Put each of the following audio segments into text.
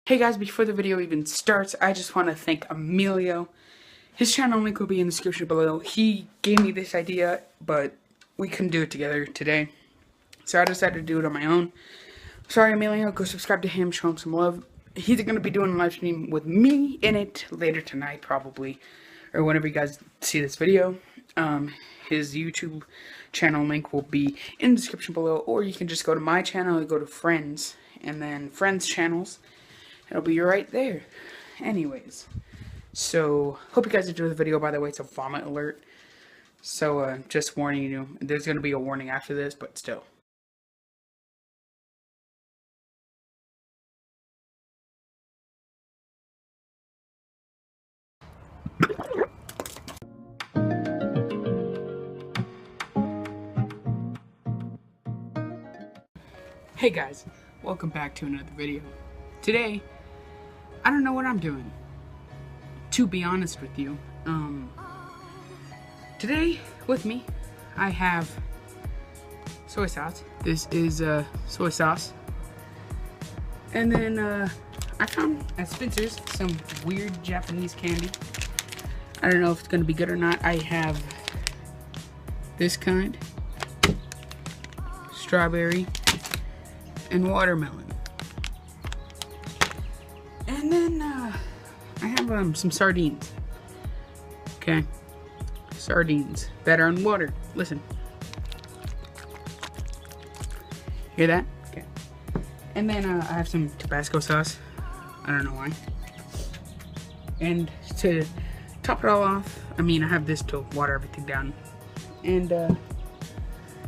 Hey guys, before the video even starts, I just want to thank Emilio. His channel link will be in the description below. He gave me this idea, but we couldn't do it together today. So I decided to do it on my own. Sorry, Emilio. Go subscribe to him, show him some love. He's going to be doing a live stream with me in it later tonight, probably. Or whenever you guys see this video. His YouTube channel link will be in the description below. Or you can just go to my channel and go to Friends. And then Friends channels. It'll be right there. Anyways. So, hope you guys enjoy the video. By the way, it's a vomit alert. So, just warning you. There's going to be a warning after this, but still. Hey guys, welcome back to another video. Today, I don't know what I'm doing, to be honest with you. Today, with me, I have soy sauce. This is soy sauce. And then, I found at Spencer's some weird Japanese candy. I don't know if it's gonna be good or not. I have this kind. Strawberry and watermelon. And then I have some sardines. Okay, sardines that are in water. Listen, hear that? Okay. And then I have some Tabasco sauce. I don't know why. And to top it all off, I mean, I have this to water everything down. And I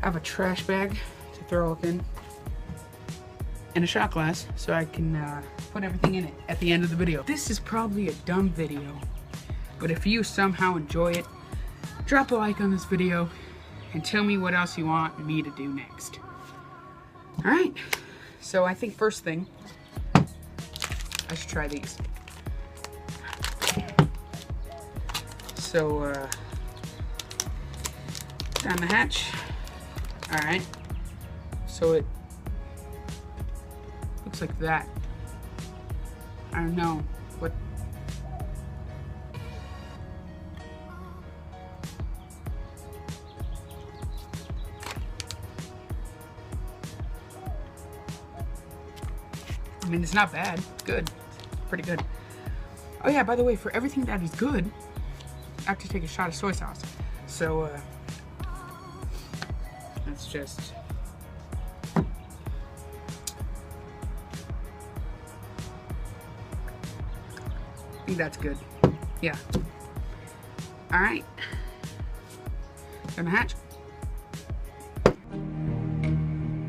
have a trash bag to throw up in. And a shot glass so I can put everything in it at the end of the video. This is probably a dumb video, but if you somehow enjoy it, drop a like on this video and tell me what else you want me to do next. Alright, so I think first thing, I should try these. So, down the hatch. Alright, so it looks like that. I don't know what. I mean, it's not bad. It's good. It's pretty good. Oh yeah, by the way, for everything that is good, I have to take a shot of soy sauce. So, that's just. I think that's good. Yeah. Alright. Gonna hatch.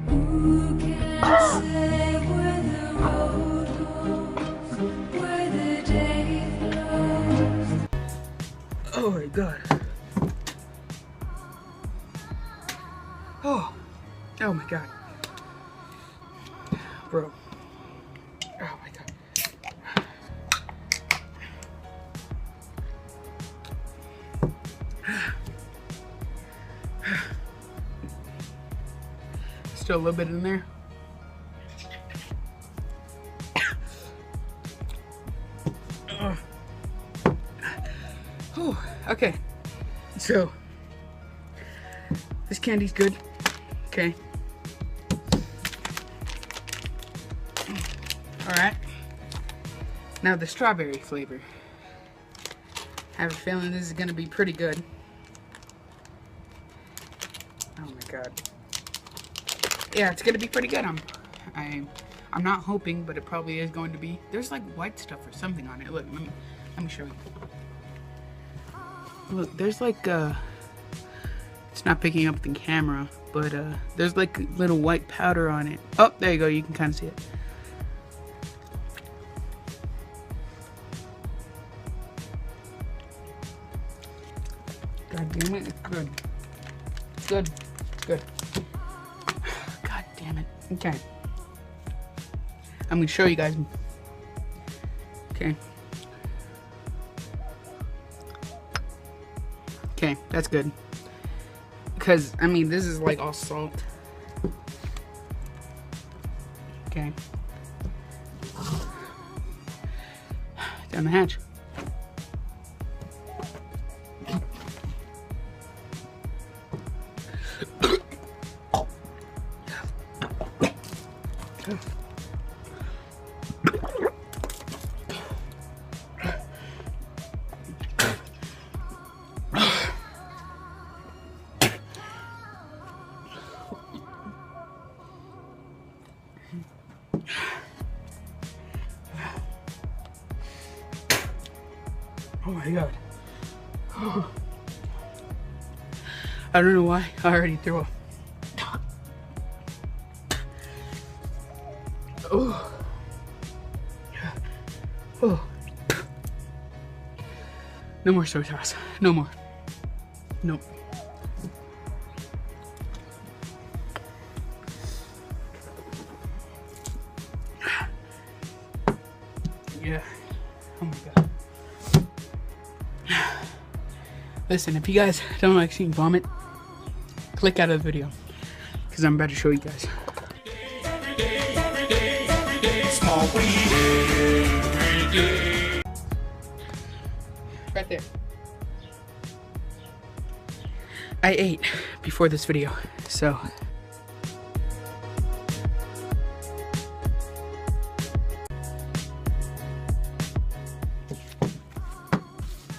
Who can say where the road goes, where the day flows? Oh my god. Oh my god. Bro. Oh my god. Still a little bit in there. Okay, so this candy's good. Okay. Alright. Now the strawberry flavor. I have a feeling this is gonna be pretty good. Oh my god. Yeah, it's gonna be pretty good. I'm not hoping, but it probably is going to be. There's like white stuff or something on it. Look, let me show you. Look, there's like it's not picking up the camera, but there's like little white powder on it. Oh, there you go. You can kind of see it. God damn it, it's good. It's good. It's good. God damn it. Okay. I'm gonna show you guys. Okay. Okay, that's good. Because, I mean, this is like all salt. Okay. down the hatch. Oh my god. I don't know why. I already threw up. Oh. Oh. No more soy sauce. No more. Nope. Yeah. Oh my god. Listen, if you guys don't like seeing vomit, click out of the video, because I'm about to show you guys. Right there. I ate before this video, so.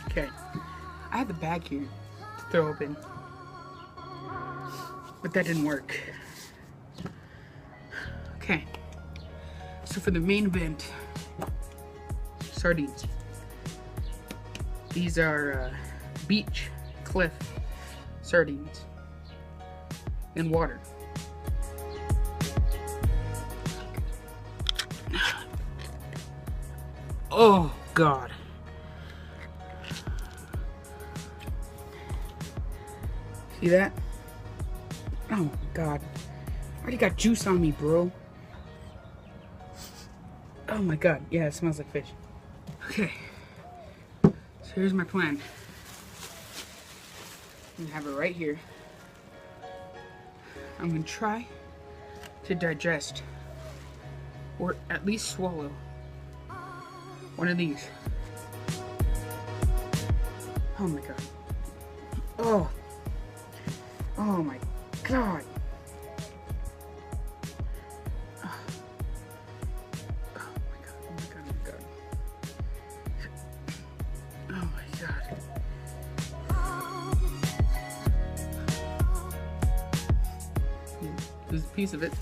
Okay. I had the bag here to throw open, but that didn't work. Okay. So for the main event, sardines. These are beach cliff sardines in water. Oh god. See that? Oh my god. I already got juice on me, bro. Oh my god. Yeah, it smells like fish. Okay. So here's my plan. I'm gonna have it right here. I'm gonna try to digest, or at least swallow, one of these. Oh my god. Oh. Oh my god. Oh my god, oh my god, oh my god. Oh my god. There's a piece of it.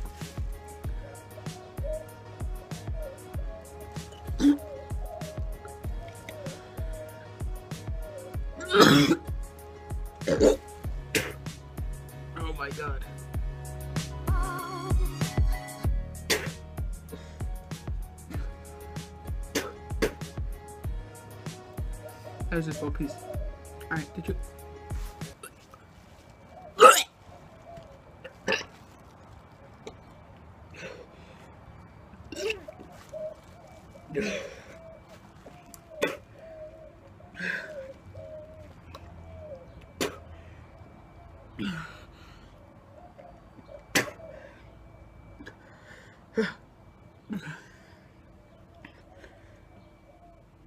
Oh my god. That was just a little piece. Alright, did you?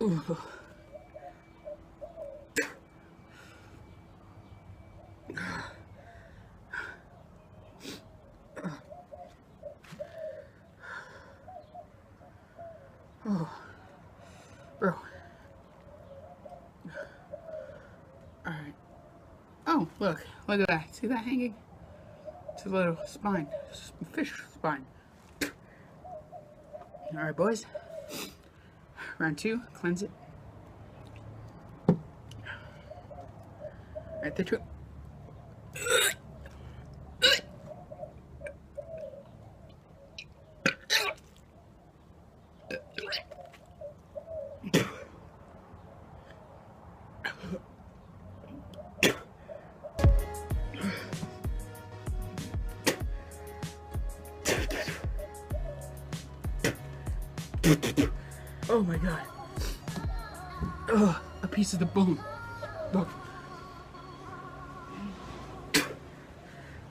Oh, bro. Alright. Oh, look at that. See that hanging? It's a little spine. Fish spine. Alright, boys. Round 2. Cleanse it. Alright, the trip. Oh my god. Oh, a piece of the bone. Look.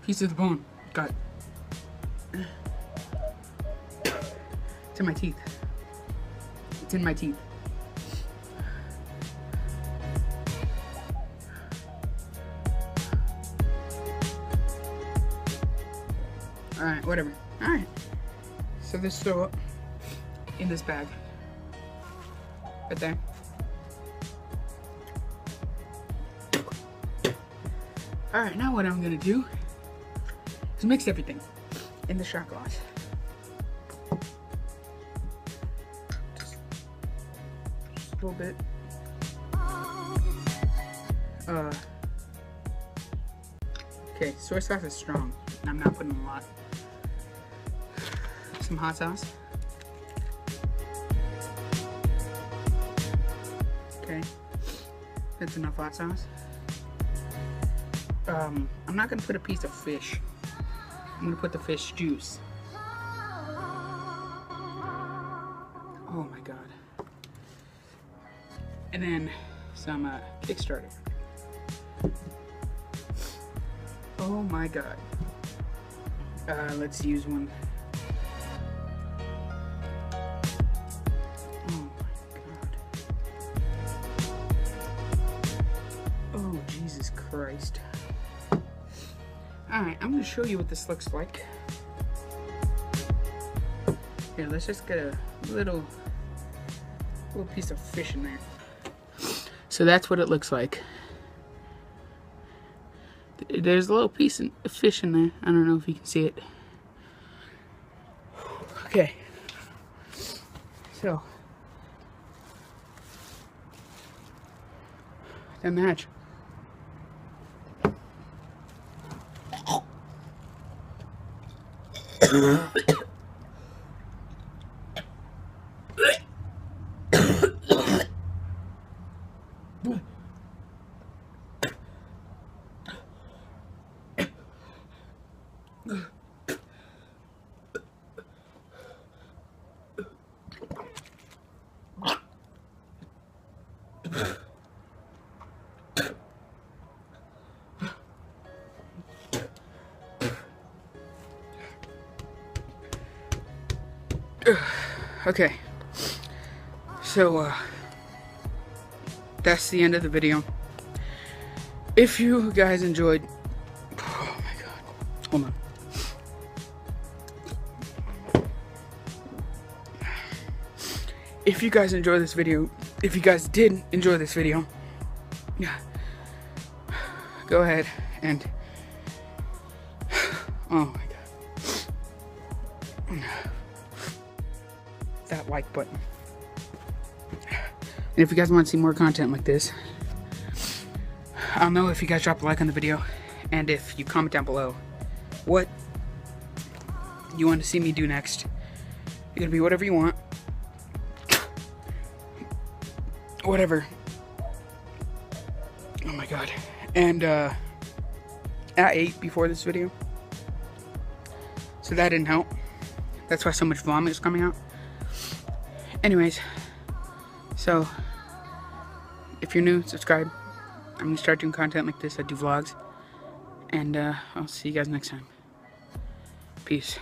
Piece of the bone. Got. It's in my teeth. It's in my teeth. whatever. Alright. So this throw up in this bag. Right there. Alright, now what I'm gonna do is mix everything in the shot glass. Just a little bit. Okay, soy sauce is strong. I'm not putting a lot. Some hot sauce. Okay, that's enough hot sauce. I'm not gonna put a piece of fish. I'm gonna put the fish juice. Oh my god. And then some Kickstarter. Oh my god. Let's use one. Oh my god. Oh Jesus Christ. Alright, I'm gonna show you what this looks like. Here, let's just get a little piece of fish in there. So that's what it looks like. There's a little piece of fish in there. I don't know if you can see it. Okay. So. The match. Okay, so that's the end of the video. If you guys enjoyed, oh my god, hold on. If you guys enjoyed this video, if you guys did enjoy this video, go ahead and, oh my god, that like button. And if you guys want to see more content like this, I'll know if you guys drop a like on the video, and if you comment down below what you want to see me do next. It could be whatever you want. Whatever. Oh my god. And I ate before this video, so that didn't help. That's why so much vomit is coming out. Anyways, so if you're new, subscribe. I'm gonna start doing content like this. I do vlogs, and I'll see you guys next time. Peace.